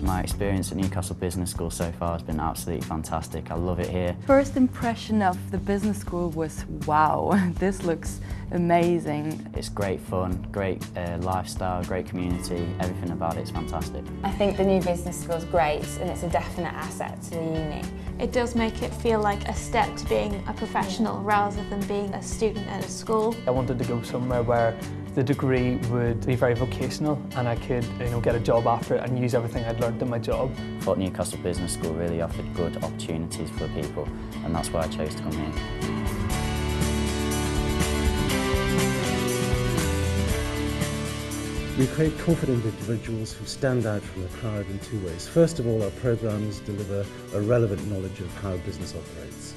My experience at Newcastle Business School so far has been absolutely fantastic. I love it here. First impression of the business school was, wow, this looks amazing. It's great fun, great lifestyle, great community, everything about it is fantastic. I think the new business school is great and it's a definite asset to the uni. It does make it feel like a step to being a professional rather than being a student at a school. I wanted to go somewhere where the degree would be very vocational and I could get a job after it and use everything I'd learned in my job. I thought Newcastle Business School really offered good opportunities for people, and that's why I chose to come here. We create confident individuals who stand out from the crowd in two ways. First of all, our programs deliver a relevant knowledge of how business operates.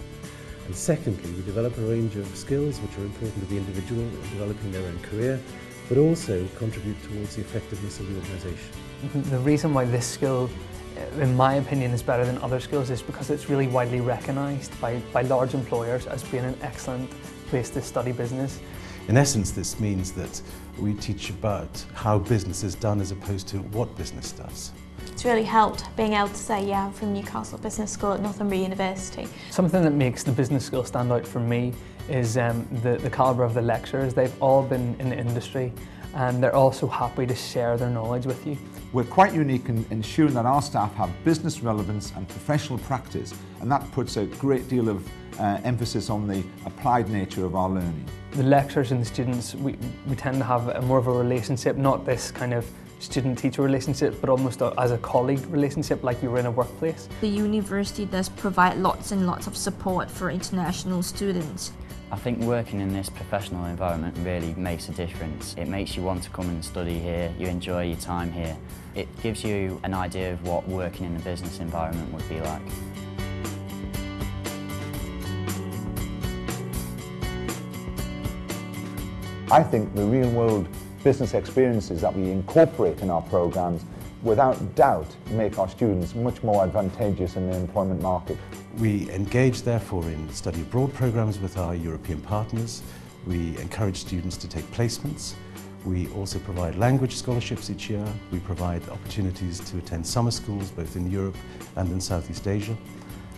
And secondly, we develop a range of skills which are important to the individual in developing their own career, but also contribute towards the effectiveness of the organisation. The reason why this school, in my opinion, is better than other schools is because it's really widely recognised by large employers as being an excellent place to study business. In essence, this means that we teach about how business is done as opposed to what business does. It's really helped being able to say, yeah, I'm from Newcastle Business School at Northumbria University. Something that makes the business school stand out for me is the calibre of the lecturers. They've all been in the industry and they're also happy to share their knowledge with you. We're quite unique in ensuring that our staff have business relevance and professional practice, and that puts a great deal of emphasis on the applied nature of our learning. The lecturers and the students, we tend to have more of a relationship, not this kind of student-teacher relationship, but almost as a colleague relationship, like you were in a workplace. The university does provide lots and lots of support for international students. I think working in this professional environment really makes a difference. It makes you want to come and study here, you enjoy your time here. It gives you an idea of what working in a business environment would be like. I think the real-world business experiences that we incorporate in our programs without doubt make our students much more advantageous in the employment market. We engage therefore in study abroad programs with our European partners. We encourage students to take placements. We also provide language scholarships each year. We provide opportunities to attend summer schools both in Europe and in Southeast Asia.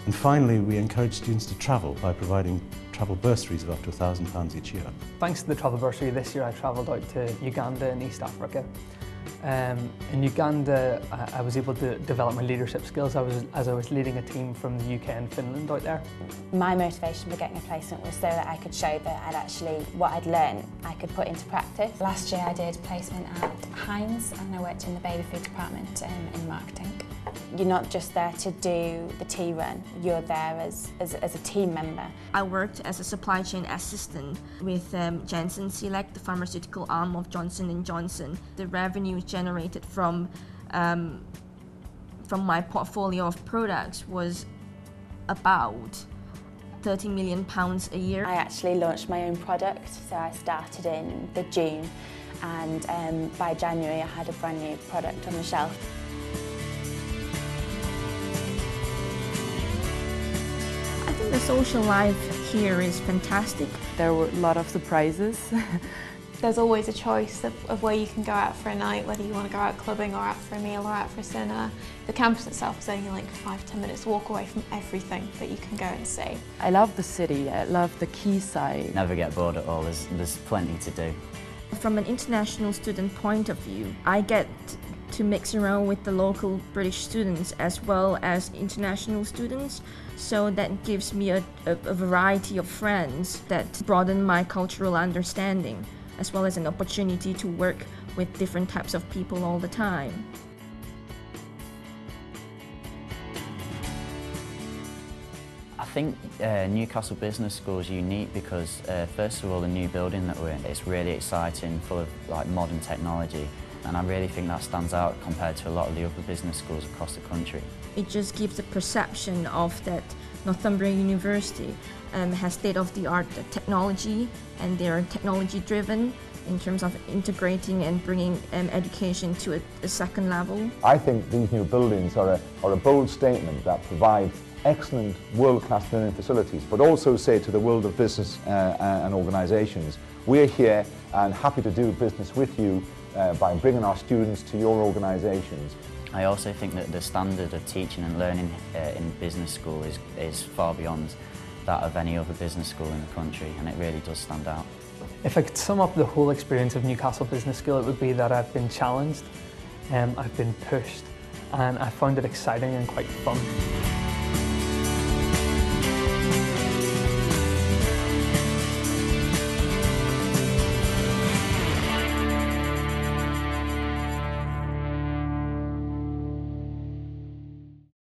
And finally, we encourage students to travel by providing travel bursaries of up to £1,000 each year. Thanks to the travel bursary this year, I travelled out to Uganda in East Africa. In Uganda, I was able to develop my leadership skills as I was leading a team from the UK and Finland out there. My motivation for getting a placement was so that I could show that what I'd learned, I could put into practice. Last year I did placement at Heinz and I worked in the baby food department in marketing. You're not just there to do the tea run, you're there as a team member. I worked as a supply chain assistant with Janssen Select, the pharmaceutical arm of Johnson & Johnson. The revenue generated from my portfolio of products was about £30 million a year. I actually launched my own product, so I started in June and by January I had a brand new product on the shelf. I think the social life here is fantastic. There were a lot of surprises. There's always a choice of where you can go out for a night, whether you want to go out clubbing or out for a meal or out for a dinner. The campus itself is only like 5–10 minutes walk away from everything that you can go and see. I love the city, I love the quayside. Never get bored at all, there's plenty to do. From an international student point of view, I get to mix around with the local British students as well as international students, so that gives me a variety of friends that broaden my cultural understanding, as well as an opportunity to work with different types of people all the time. I think Newcastle Business School is unique because first of all the new building that we're in, it's really exciting, full of like modern technology, and I really think that stands out compared to a lot of the other business schools across the country. It just gives a perception of that Northumbria University has state-of-the-art technology, and they're technology-driven in terms of integrating and bringing education to a second level. I think these new buildings are a bold statement that provide excellent world-class learning facilities, but also say to the world of business and organisations, we're here and happy to do business with you by bringing our students to your organisations. I also think that the standard of teaching and learning in business school is far beyond that of any other business school in the country, and it really does stand out. If I could sum up the whole experience of Newcastle Business School, it would be that I've been challenged, I've been pushed, and I found it exciting and quite fun.